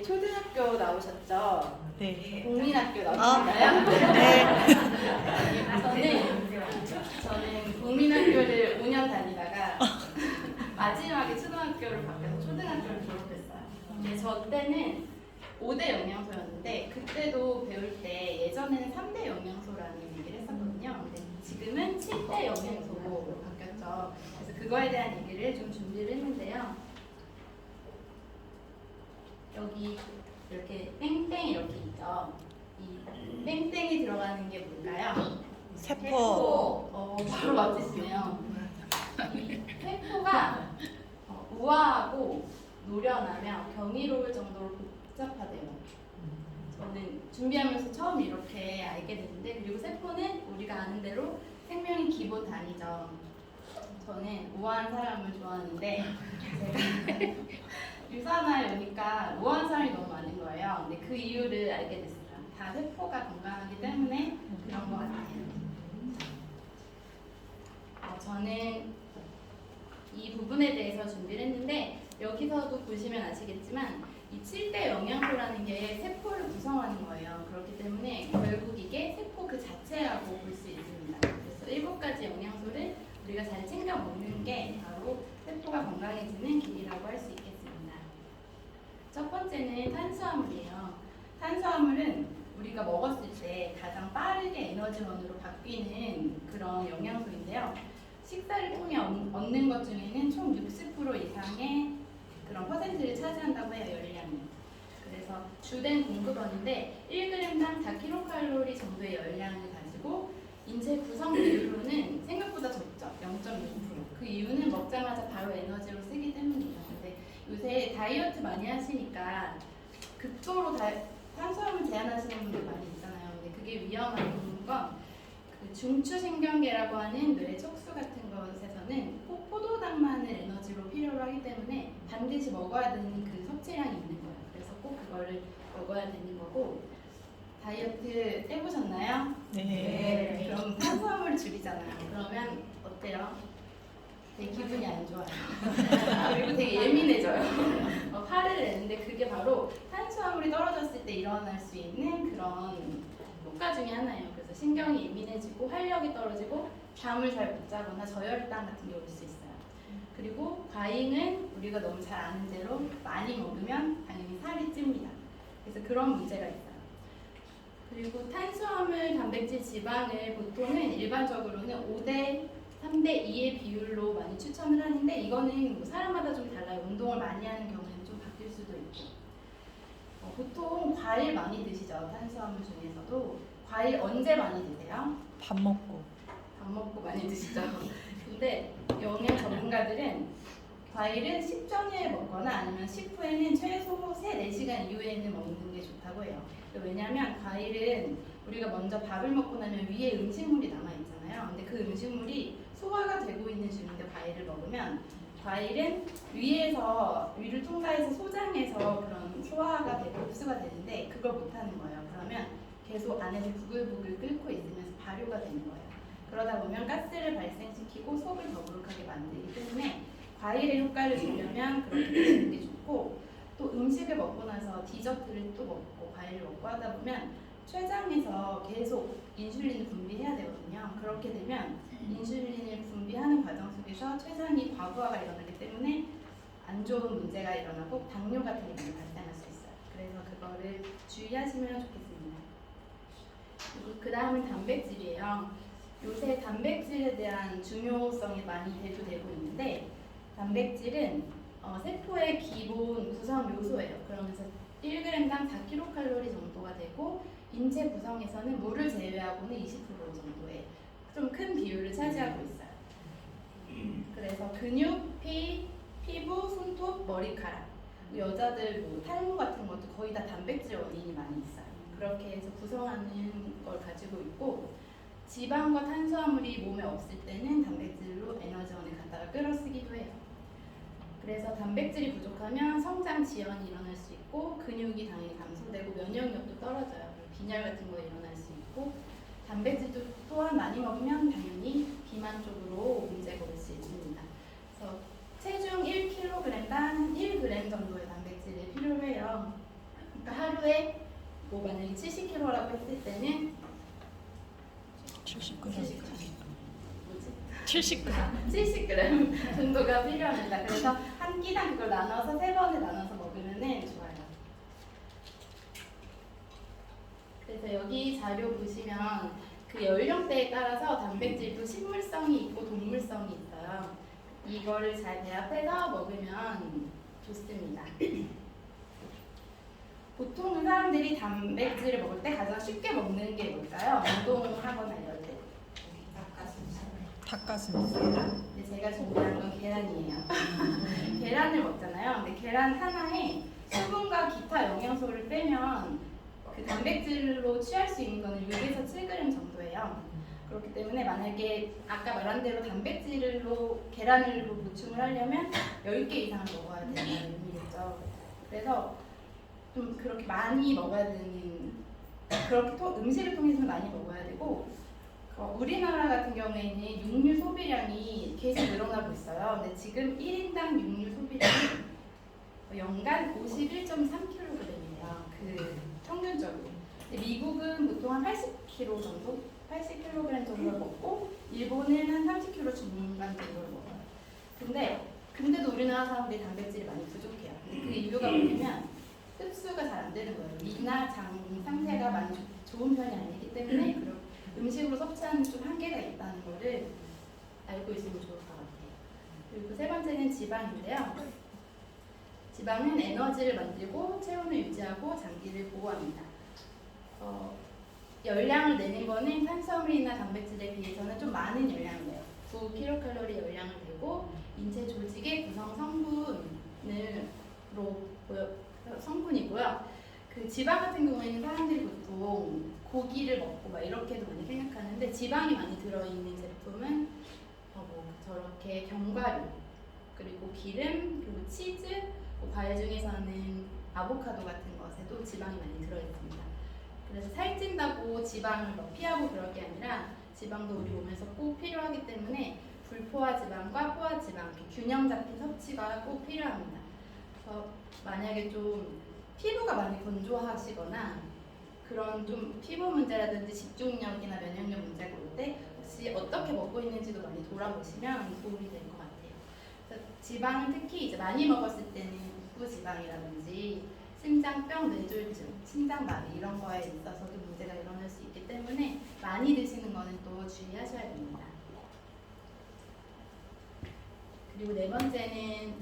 초등학교 나오셨죠? 네. 국민학교 나오셨나요? 네. 저는 국민학교를 5년 다니다가 마지막에 초등학교를 바뀌어서 초등학교를 졸업했어요. 근데 저 때는 5대 영양소였는데 그때도 배울 때 예전에는 3대 영양소라는 얘기를 했었거든요. 근데 지금은 7대 영양소로 바뀌었죠. 그래서 그거에 대한 얘기를 좀 준비를 했는데요. 여기 이렇게 땡땡 이렇게 있죠. 이 땡땡이 들어가는 게 뭘까요? 세포. 바로 맞으시네요. 이 세포가 우아하고 노련하며 경이로울 정도로 복잡하대요. 저는 준비하면서 처음 이렇게 알게 됐는데, 그리고 세포는 우리가 아는 대로 생명의 기본 단위죠. 저는 우아한 사람을 좋아하는데 제가 유산화에 오니까 우아한 사람이 너무 많은 거예요. 근데 그 이유를 알게 됐어요. 다 세포가 건강하기 때문에 그런 것 같아요. 저는 이 부분에 대해서 준비를 했는데, 여기서도 보시면 아시겠지만 이 7대 영양소라는 게 세포를 구성하는 거예요. 그렇기 때문에 결국 이게 세포 그 자체라고 볼 수 있습니다. 그래서 7가지 영양소를 우리가 잘 챙겨 먹는 게 바로 세포가 건강해지는 길이라고 할 수 있겠습니다. 첫 번째는 탄수화물이에요. 탄수화물은 우리가 먹었을 때 가장 빠르게 에너지원으로 바뀌는 그런 영양소인데요. 식사를 통해 얻는 것 중에는 총 60% 이상의 그런 퍼센트를 차지한다고 해요, 열량이. 그래서 주된 공급원인데 1g당 4kcal 정도의 열량을 가지고 인체 구성 비율로는 생각보다 적죠. 0.6%. 그 이유는 먹자마자 바로 에너지로 쓰기 때문이에요. 근데 요새 다이어트 많이 하시니까 극도로 탄수화물 제한하시는 분들 많이 있잖아요. 근데 그게 위험한 건 그 중추신경계라고 하는 뇌 척수 같은 것에서는 꼭 포도당만을 에너지로 필요로 하기 때문에 반드시 먹어야 되는 그 섭취량이 있는 거예요. 그래서 꼭 그거를 먹어야 되는 거고. 다이어트 해보셨나요? 네. 그럼 탄수화물 줄이잖아요. 그러면 어때요? 되게 기분이 안 좋아요. 그리고 되게 예민해져요. 화를 내는데 그게 바로 탄수화물이 떨어졌을 때 일어날 수 있는 그런 효과 중에 하나예요. 그래서 신경이 예민해지고 활력이 떨어지고 잠을 잘 못 자거나 저혈당 같은 게 올 수 있어요. 그리고 과잉은 우리가 너무 잘 아는 대로 많이 먹으면 당연히 살이 찝니다. 그래서 그런 문제가 있어요. 그리고 탄수화물, 단백질, 지방을 보통은 일반적으로는 5대 3대 2의 비율로 많이 추천을 하는데, 이거는 뭐 사람마다 좀 달라요. 운동을 많이 하는 경우에는 좀 바뀔 수도 있고. 보통 과일 많이 드시죠? 탄수화물 중에서도. 과일 언제 많이 드세요? 밥 먹고. 밥 먹고 많이 드시죠? 근데 영양 전문가들은 과일은 식전에 먹거나 아니면 식후에는 최소 3-4시간 이후에는 먹는 게 좋다고 해요. 왜냐하면 과일은 우리가 먼저 밥을 먹고 나면 위에 음식물이 남아있잖아요. 근데 그 음식물이 소화가 되고 있는 중인데 과일을 먹으면, 과일은 위를 통과해서 소장에서 그런 소화가 되고 흡수가 되는데 그걸 못하는 거예요. 그러면 계속 안에서 부글부글 끓고 있으면서 발효가 되는 거예요. 그러다 보면 가스를 발생시키고 속을 더부룩하게 만들기 때문에 과일의 효과를 주려면 그렇게 드시는 게 좋고, 또 음식을 먹고 나서 디저트를 또 먹고 과일을 먹고 하다 보면 췌장에서 계속 인슐린을 분비해야 되거든요. 그렇게 되면 인슐린을 분비하는 과정 속에서 췌장이 과부하가 일어나기 때문에 안 좋은 문제가 일어나고 당뇨 같은 게 많이 발생할 수 있어요. 그래서 그거를 주의하시면 좋겠습니다. 그리고 그 다음은 단백질이에요. 요새 단백질에 대한 중요성이 많이 대두되고 있는데, 단백질은 세포의 기본 구성 요소예요. 그러면서 1g당 4kcal 정도가 되고, 인체 구성에서는 물을 제외하고는 20% 정도의 좀 큰 비율을 차지하고 있어요. 그래서 근육, 피부, 손톱, 머리카락, 여자들 뭐 탈모 같은 것도 거의 다 단백질 원인이 많이 있어요. 그렇게 해서 구성하는 걸 가지고 있고, 지방과 탄수화물이 몸에 없을 때는 단백질로 에너지원을 갖다가 끌어쓰기도 해요. 그래서 단백질이 부족하면 성장 지연이 일어날 수 있고, 근육이 당연히 감소되고 면역력도 떨어져요. 빈혈 같은 거 일어날 수 있고, 단백질도 또한 많이 먹으면 당연히 비만 쪽으로 문제가 올 수 있습니다. 그래서 체중 1kg당 1g 정도의 단백질이 필요해요. 하루에 뭐 만약에 70kg라고 했을 때는 70g. 뭐지? 70g. 70g 정도가 필요합니다. 그래서 한 끼당 그걸 나눠서 3번에 나눠서 먹으면 좋아요. 그래서 여기 자료 보시면 그 연령대에 따라서 단백질도 식물성이 있고 동물성이 있어요. 이거를 잘 배합해서 먹으면 좋습니다. 보통 사람들이 단백질을 먹을 때 가장 쉽게 먹는 게 뭘까요? 운동하거나 이럴 때. 닭가슴살. 근데 제가 준비한 건 계란이에요. 계란을 먹잖아요. 근데 계란 하나에 수분과 기타 영양소를 빼면 그 단백질로 취할 수 있는 거는 6에서 7g 정도예요. 그렇기 때문에 만약에 아까 말한 대로 단백질로 계란으로 보충을 하려면 10개 이상을 먹어야 된다는 의미겠죠. 그래서 좀 그렇게 많이 먹어야 되는, 그렇게 음식을 통해서 많이 먹어야 되고, 우리나라 같은 경우에는 육류 소비량이 계속 늘어나고 있어요. 근데 지금 1인당 육류 소비량이 연간 51.3kg이에요. 그 평균적으로. 근데 미국은 보통 한 80kg 정도? 80kg 정도를 먹고, 일본은 한 30kg 중간 정도를 먹어요. 근데도 우리나라 사람들이 단백질이 많이 부족해요. 근데 그 이유가 뭐냐면 흡수가 잘 안 되는 거예요. 위나 장 상태가 많이 좋은 편이 아니기 때문에 그리고 음식으로 섭취하는 좀 한계가 있다는 거를 알고 있으면 좋을 것 같아요. 그리고 세 번째는 지방인데요. 지방은 에너지를 만들고 체온을 유지하고 장기를 보호합니다. 열량을 내는 거는 탄수화물이나 단백질에 비해서는 좀 많은 열량을 내요. 9kcal 열량을 내고 인체 조직의 구성 성분이고요. 그 지방 같은 경우에는 사람들이 보통 고기를 먹고 막 이렇게도 많이 생각하는데 지방이 많이 들어있는 제품은 뭐 저렇게 견과류, 그리고 기름, 그리고 치즈, 뭐 과일 중에서는 아보카도 같은 것에도 지방이 많이 들어있습니다. 그래서 살찐다고 지방을 피하고 그럴 게 아니라 지방도 우리 몸에서 꼭 필요하기 때문에 불포화 지방과 포화 지방 균형 잡힌 섭취가 꼭 필요합니다. 그래서 만약에 좀 피부가 많이 건조하시거나 그런 좀 피부 문제라든지 집중력이나 면역력 문제가 올 때 혹시 어떻게 먹고 있는지도 많이 돌아보시면 도움이 될 것 같아요. 그래서 지방은 특히 이제 많이 먹었을 때는 복부 지방이라든지 심장병, 뇌졸중, 심장마비 이런 거에 있어서도 문제가 일어날 수 있기 때문에 많이 드시는 거는 또 주의하셔야 됩니다. 그리고 네 번째는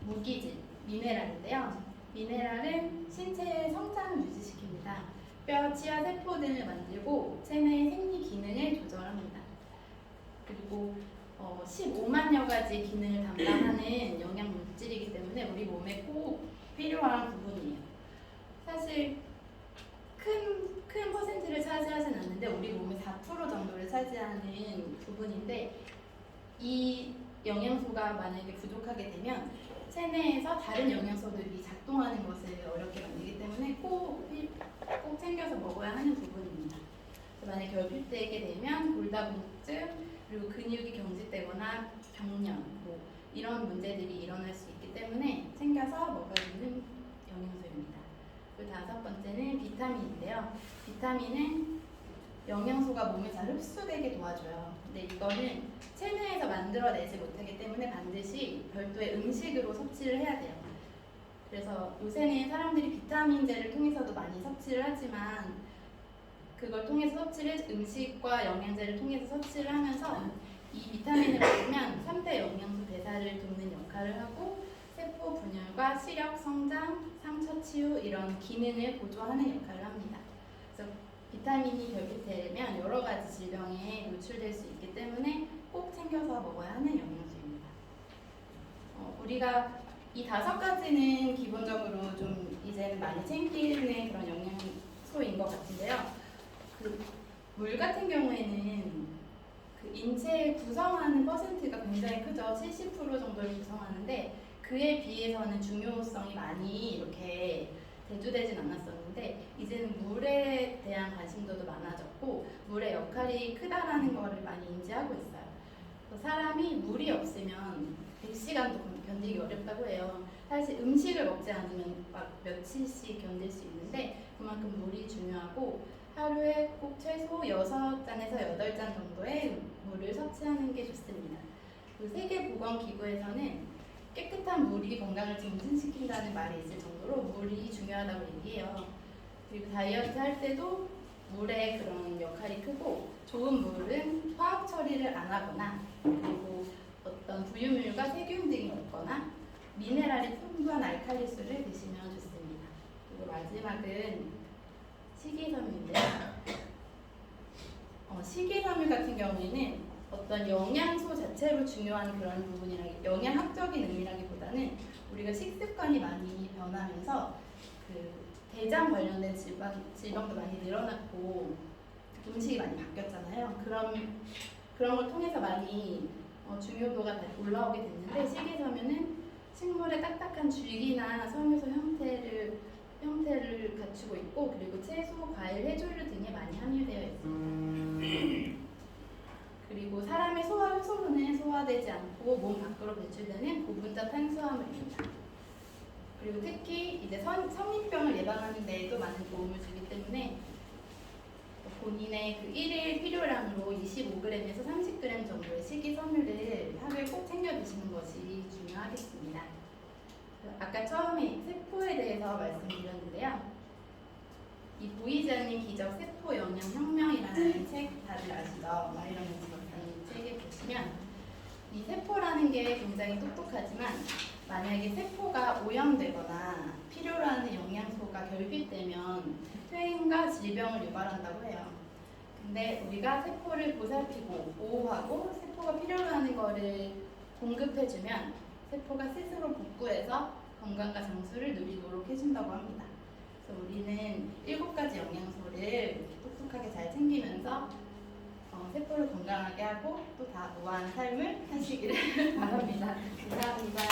무기질, 미네랄인데요. 미네랄은 신체의 성장을 유지시킵니다. 뼈, 치아, 세포 등을 만들고 체내의 생리 기능을 조절합니다. 그리고 15만여 가지 기능을 담당하는 영양 물질이기 때문에 우리 몸에 꼭 필요한 부분이에요. 사실 큰 퍼센트를 차지하진 않는데 우리 몸의 4% 정도를 차지하는 부분인데 이 영양소가 만약에 부족하게 되면 체내에서 다른 영양소들이 작동하는 것을 어렵게 만들기 때문에 꼭 챙겨서 먹어야 하는 부분입니다. 만약에 결핍되게 되면 골다공증, 그리고 근육이 경직되거나 경련, 뭐 이런 문제들이 일어날 수 있기 때문에 챙겨서 먹어야 되는 영양소입니다. 그리고 다섯 번째는 비타민인데요. 비타민은 영양소가 몸에 잘 흡수되게 도와줘요. 근데 이거는 체내에서 만들어내지 못하기 때문에 반드시 별도의 음식으로 섭취를 해야 돼요. 그래서 요새는 사람들이 비타민제를 통해서도 많이 섭취를 하지만 그걸 통해서 음식과 영양제를 통해서 섭취를 하면서 이 비타민을 먹으면 3대 영양소 배달을 돕는 역할을 하고 세포 분열과 시력, 성장, 상처 치유 이런 기능을 보조하는 역할을 합니다. 그래서 비타민이 결핍되면 여러 가지 질병에 노출될 수 있기 때문에 꼭 챙겨서 먹어야 하는 영양소입니다. 우리가 이 5가지는 기본적으로 좀 이제는 많이 챙기는 그런 영양소인 것 같은데요. 물 같은 경우에는 그 인체에 구성하는 퍼센트가 굉장히 크죠. 70% 정도를 구성하는데 그에 비해서는 중요성이 많이 이렇게 대두되진 않았었는데 이제는 물에 대한 관심도도 많아졌고 물의 역할이 크다라는 거를 많이 인지하고 있어요. 사람이 물이 없으면 100시간도 견디기 어렵다고 해요. 사실 음식을 먹지 않으면 막 며칠씩 견딜 수 있는데 그만큼 물이 중요하고 하루에 꼭 최소 6잔에서 8잔 정도의 물을 섭취하는 게 좋습니다. 그 세계보건기구에서는 깨끗한 물이 건강을 증진시킨다는 말이 있을 정도로 물이 중요하다고 얘기해요. 그리고 다이어트 할 때도 물의 그런 역할이 크고 좋은 물은 화학 처리를 안 하거나 그리고 어떤 부유물과 세균 등이 없거나 미네랄이 풍부한 알칼리수를 드시면 좋습니다. 그리고 마지막은 식이섬유인데요. 식이섬유 같은 경우에는 어떤 영양소 자체로 중요한 그런 영양학적인 의미라기보다는 우리가 식습관이 많이 변하면서 그 대장 관련된 질병도 많이 늘어났고 음식이 많이 바뀌었잖아요. 그런 걸 통해서 많이 중요도가 다시 올라오게 됐는데 식이섬유는 식물의 딱딱한 줄기나 섬유소 형태를 갖추고 있고 그리고 채소, 과일, 해조류 등에 많이 함유되어 있습니다. 그리고 사람의 소화 효소로는 소화되지 않고 몸 밖으로 배출되는 고분자 탄수화물입니다. 그리고 특히 이제 성인병을 예방하는 데에도 많은 도움을 주기 때문에 본인의 그 1일 필요량으로 25g에서 30g 정도의 식이섬유를 하루에 꼭 챙겨 드시는 것이 중요하겠습니다. 아까 처음에 세포에 대해서 말씀드렸는데요. 이 보이지 않는 기적 세포 영양 혁명이라는 책 다들 아시죠? 마이런 박사님 책에 보시면 이 세포라는 게 굉장히 똑똑하지만 만약에 세포가 오염되거나 필요로 하는 영양소가 결핍되면 퇴행과 질병을 유발한다고 해요. 근데 우리가 세포를 보살피고 보호하고 세포가 필요로 하는 거를 공급해주면 세포가 스스로 복구해서 건강과 장수를 누리도록 해준다고 합니다. 그래서 우리는 7가지 영양소를 똑똑하게 잘 챙기면서 세포를 건강하게 하고 또 다 우아한 삶을 하시기를 바랍니다. 감사합니다.